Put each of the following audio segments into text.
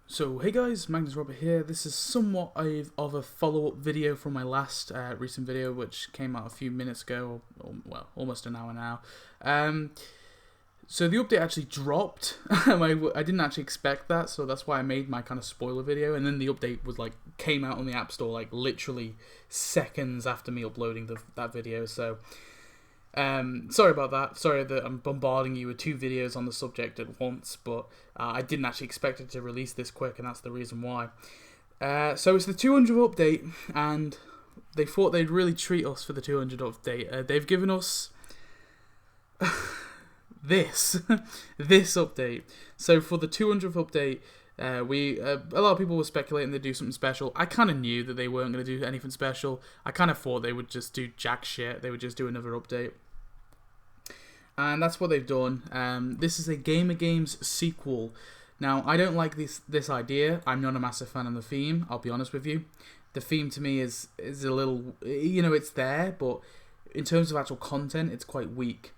So hey guys, Magnus here. This is somewhat of a follow-up video from my last recent video, which came out a few minutes ago, or well, almost an hour now. So the update actually dropped. I didn't actually expect that, so that's why I made my kind of spoiler video. And then the update was came out on the App Store literally seconds after me uploading that video. So sorry about that. Sorry that I'm bombarding you with two videos on the subject at once, but I didn't actually expect it to release this quick, and that's the reason why. So it's the 200th update, and they thought they'd really treat us for the 200th update. They've given us this update. So for the 200th update, a lot of people were speculating they'd do something special. I kind of knew that they weren't going to do anything special. I kind of thought they would just do jack shit. They would just do another update. And that's what they've done. This is a Gamer Games sequel. Now, I don't like this idea. I'm not a massive fan of the theme, I'll be honest with you. The theme to me is a little, it's there, but in terms of actual content, it's quite weak.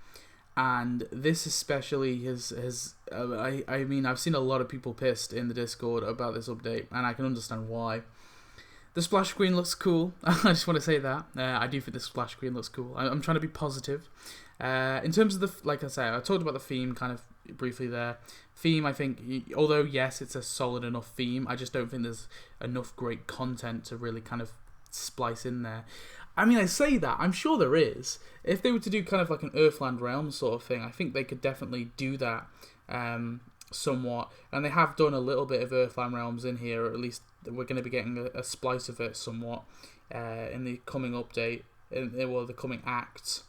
And this especially I mean, I've seen a lot of people pissed in the Discord about this update, and I can understand why. The splash screen looks cool. I just want to say that. I do think the splash screen looks cool. I'm trying to be positive. In terms of like I say, I talked about the theme kind of briefly there. Theme, I think, although yes, it's a solid enough theme, I just don't think there's enough great content to really kind of splice in there. I mean, I say that, I'm sure there is. If they were to do kind of like an Earthland Realms sort of thing, I think they could definitely do that somewhat. And they have done a little bit of Earthland Realms in here, or at least we're going to be getting a splice of it somewhat in the coming update, the coming acts.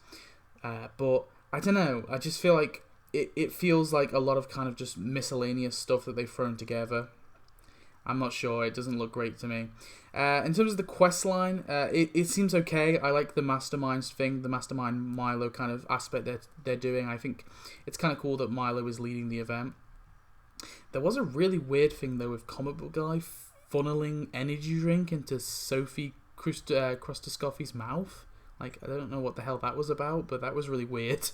But I don't know, I just feel like it feels like a lot of kind of just miscellaneous stuff that they've thrown together. I'm not sure, it doesn't look great to me. In terms of the quest line, it seems okay. I like the masterminds thing, the mastermind Milo kind of aspect they're doing. I think it's kind of cool that Milo is leading the event. There was a really weird thing though with Comic Book Guy funneling energy drink into Sophie Krustoscoffy's mouth. I don't know what the hell that was about, but that was really weird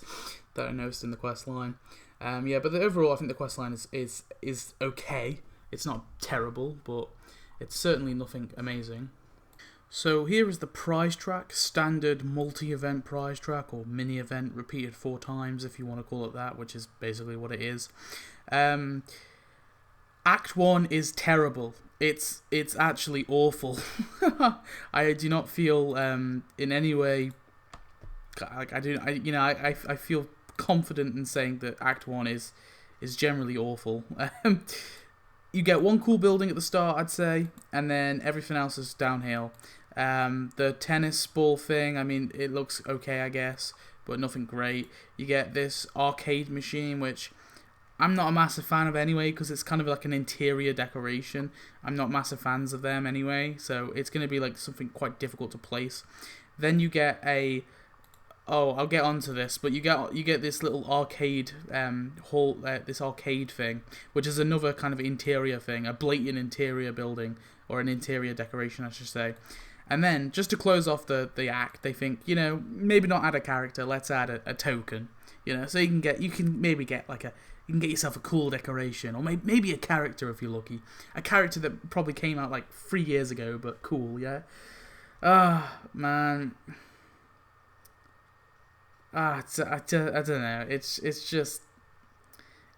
that I noticed in the quest line. But overall, I think the quest line is okay. It's not terrible, but it's certainly nothing amazing. So here is the prize track, standard multi-event prize track, or mini-event repeated 4 times, if you want to call it that, which is basically what it is. Act 1 is terrible. It's actually awful. I do not feel in any way I feel confident in saying that Act 1 is generally awful. You get one cool building at the start, I'd say, and then everything else is downhill. The tennis ball thing, I mean, it looks okay, I guess, but nothing great. You get this arcade machine, which I'm not a massive fan of anyway, because it's kind of like an interior decoration. I'm not massive fans of them anyway, so it's going to be like something quite difficult to place. Then you get I'll get onto this, but you get this little arcade hall, this arcade thing, which is another kind of interior thing, a blatant interior building, or an interior decoration, I should say. And then, just to close off the act, they think, maybe not add a character, let's add a token, so you can get yourself a cool decoration, or maybe a character if you're lucky. A character that probably came out 3 years ago, but cool, yeah? Man. I don't know. It's just,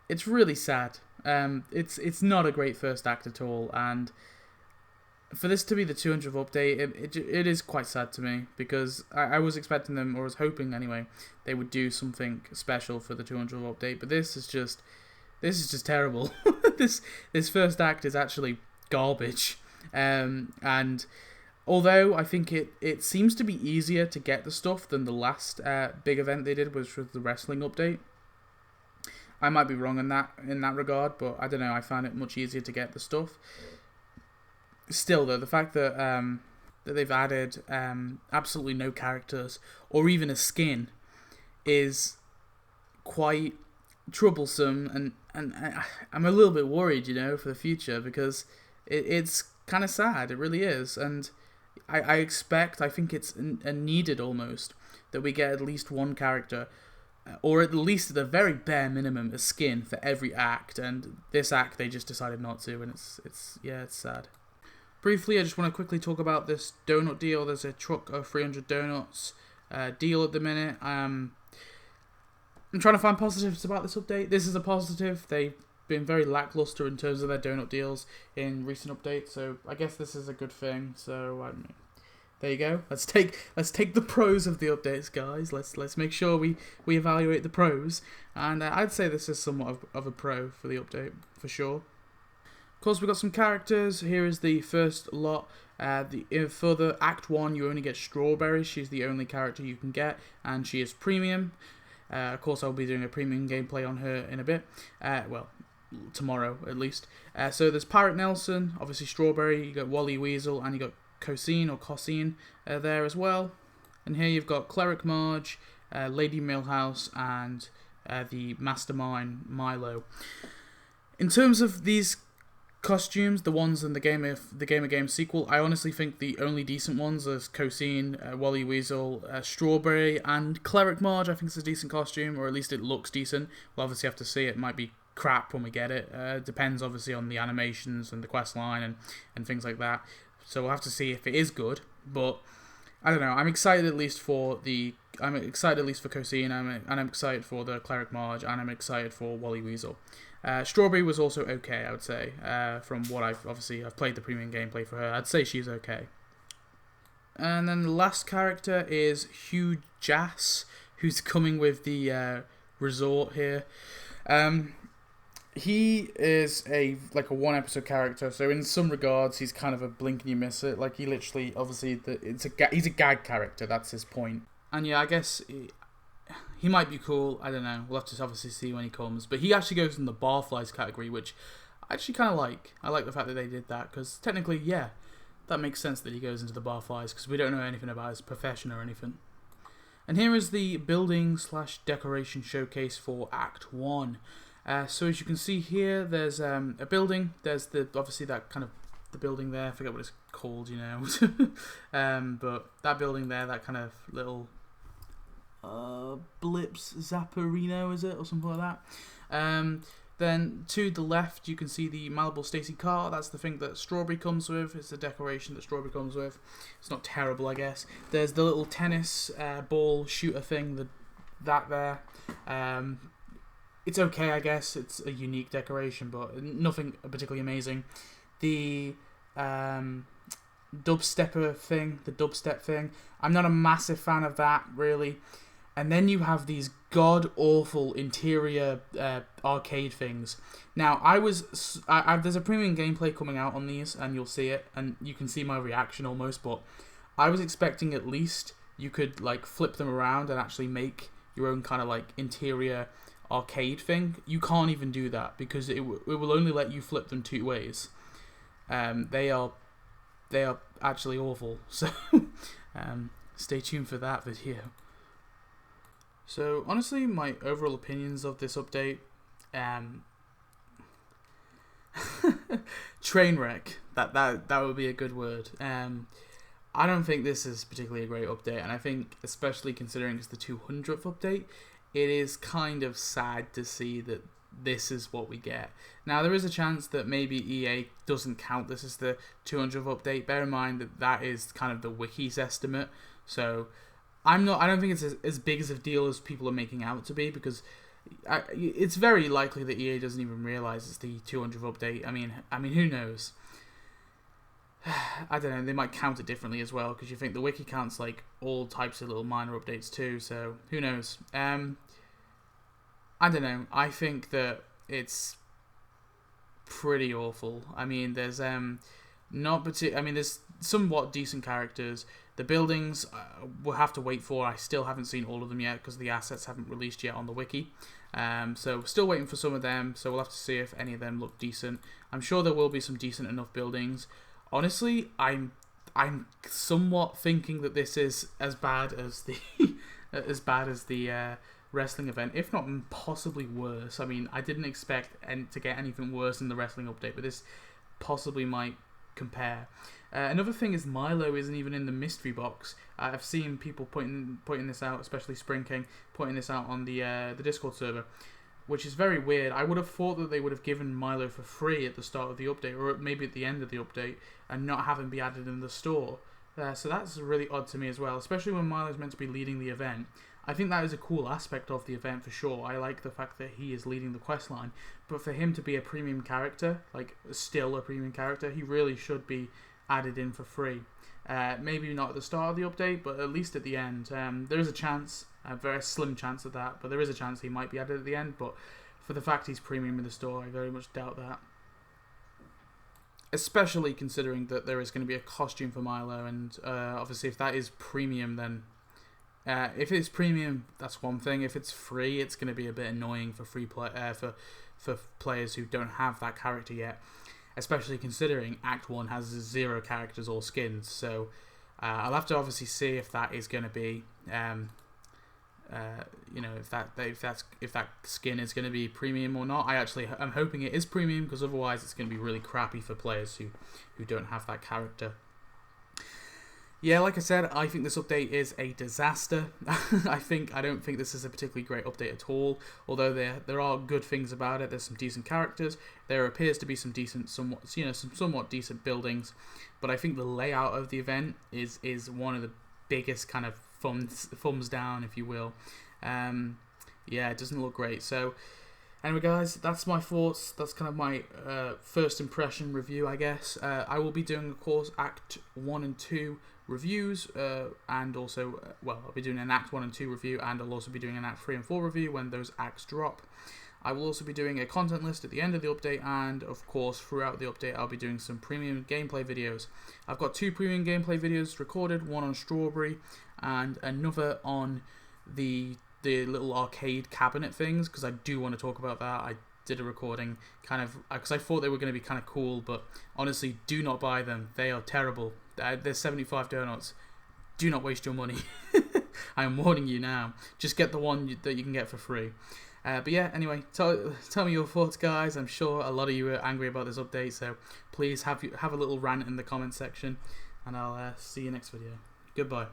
it's really sad. It's not a great first act at all, and for this to be the 200th update, it is quite sad to me, because I was expecting them, or was hoping anyway, they would do something special for the 200th update, but this is just terrible. This first act is actually garbage, and although I think it seems to be easier to get the stuff than the last big event they did, which was the wrestling update. I might be wrong in that regard, but I don't know, I found it much easier to get the stuff. Still though, the fact that that they've added absolutely no characters or even a skin is quite troublesome, and I'm a little bit worried, for the future, because it's kind of sad. It really is, and I think it's needed almost that we get at least one character or at least at the very bare minimum, a skin for every act. And this act they just decided not to, and it's sad. Briefly, I just want to quickly talk about this donut deal. There's a truck of 300 donuts deal at the minute. I'm trying to find positives about this update. This is a positive. They've been very lackluster in terms of their donut deals in recent updates, so I guess this is a good thing. So there you go. Let's take the pros of the updates, guys. Let's make sure we evaluate the pros, and I'd say this is somewhat of a pro for the update for sure. Of course, we've got some characters. Here is the first lot. For the Act 1, you only get Strawberry. She's the only character you can get, and she is premium. Of course, I'll be doing a premium gameplay on her in a bit. Well, tomorrow at least. So there's Pirate Nelson, obviously Strawberry. You got Wally Weasel, and you got Cosine there as well. And here you've got Cleric Marge, Lady Millhouse, and the Mastermind Milo. In terms of these costumes, the ones in the Gamer Games sequel, I honestly think the only decent ones are Cosine, Wally Weasel, Strawberry, and Cleric Marge. I think it's a decent costume, or at least it looks decent. We'll obviously have to see. It might be crap when we get it. Depends obviously on the animations and the quest line and things like that. So we'll have to see if it is good. But I don't know. I'm excited at least for Cosine. I'm excited for the Cleric Marge, and I'm excited for Wally Weasel. Strawberry was also okay, I would say. From what I've played the premium gameplay for her, I'd say she's okay. And then the last character is Hugh Jass, who's coming with the resort here. He is a one episode character, so in some regards he's kind of a blink and you miss it. Like, he literally, obviously, he's a gag character. That's his point. And yeah, I guess he might be cool. I don't know. We'll have to obviously see when he comes. But he actually goes in the Barflies category, which I actually kind of like. I like the fact that they did that, because technically, yeah, that makes sense that he goes into the Barflies, because we don't know anything about his profession or anything. And here is the building/decoration showcase for Act 1. So as you can see here, there's a building. There's obviously that kind of the building there. I forget what it's called, but that building there, that kind of little Blips Zapparino, is it, or something like that. Then to the left, you can see the Malibu Stacy car. That's the thing that Strawberry comes with. It's the decoration that Strawberry comes with. It's not terrible, I guess. There's the little tennis ball shooter thing. That there. It's okay, I guess. It's a unique decoration, but nothing particularly amazing. The dubstep thing, I'm not a massive fan of that, really. And then you have these god-awful interior arcade things. Now, there's a premium gameplay coming out on these, and you'll see it, and you can see my reaction almost, but I was expecting at least you could flip them around and actually make your own kind of interior arcade thing. You can't even do that, because it will only let you flip them two ways. They are actually awful, so stay tuned for that video. So honestly, my overall opinions of this update, train wreck, that would be a good word. I don't think this is particularly a great update, and I think, especially considering it's the 200th update, it is kind of sad to see that this is what we get. Now, there is a chance that maybe EA doesn't count this as the 200th update. Bear in mind that is kind of the wiki's estimate, so I don't think it's as big as a deal as people are making out to be, because it's very likely that EA doesn't even realize it's the 200th update. I mean, who knows? I don't know. They might count it differently as well, because you think the wiki counts all types of little minor updates too. So who knows? I don't know. I think that it's pretty awful. I mean, there's there's somewhat decent characters. The buildings we'll have to wait for. I still haven't seen all of them yet, because the assets haven't released yet on the wiki. So still waiting for some of them. So we'll have to see if any of them look decent. I'm sure there will be some decent enough buildings. Honestly, I'm somewhat thinking that this is as bad as the wrestling event, if not possibly worse. I mean, I didn't expect to get anything worse in the wrestling update, but this possibly might compare. Another thing is Milo isn't even in the mystery box. I've seen people pointing this out, especially Spring King, pointing this out on the Discord server, which is very weird. I would have thought that they would have given Milo for free at the start of the update, or maybe at the end of the update, and not have him be added in the store. So that's really odd to me as well, especially when Milo's meant to be leading the event. I think that is a cool aspect of the event for sure. I like the fact that he is leading the quest line, but for him to be a premium character, like still a premium character, he really should be added in for free. Maybe not at the start of the update, but at least at the end. There is a chance, a very slim chance of that, but there is a chance he might be added at the end. But for the fact he's premium in the store, I very much doubt that. Especially considering that there is going to be a costume for Milo, and obviously if that is premium, then if it's premium, that's one thing. If it's free, it's going to be a bit annoying for for players who don't have that character yet. Especially considering Act 1 has 0 characters or skins, so I'll have to obviously see if that is going to be, if that skin is going to be premium or not. I'm hoping it is premium, because otherwise it's going to be really crappy for players who don't have that character. Yeah, like I said, I think this update is a disaster. I don't think this is a particularly great update at all. Although there are good things about it. There's some decent characters. There appears to be some somewhat decent buildings. But I think the layout of the event is one of the biggest kind of thumbs down, if you will. Yeah, it doesn't look great. So anyway, guys, that's my thoughts. That's kind of my first impression review, I guess. I will be doing, of course, Act 1 and 2 reviews, and also, I'll be doing an Act 1 and 2 review, and I'll also be doing an Act 3 and 4 review when those acts drop. I will also be doing a content list at the end of the update, and of course, throughout the update, I'll be doing some premium gameplay videos. I've got 2 premium gameplay videos recorded, one on Strawberry, and another on the little arcade cabinet things, because I do want to talk about that. I did a recording because I thought they were going to be kind of cool, but honestly, do not buy them. They are terrible. They're 75 donuts. Do not waste your money. I am warning you now. Just get the one that you can get for free. But yeah, anyway, tell me your thoughts, guys. I'm sure a lot of you are angry about this update, so please have a little rant in the comment section, and I'll see you next video. Goodbye.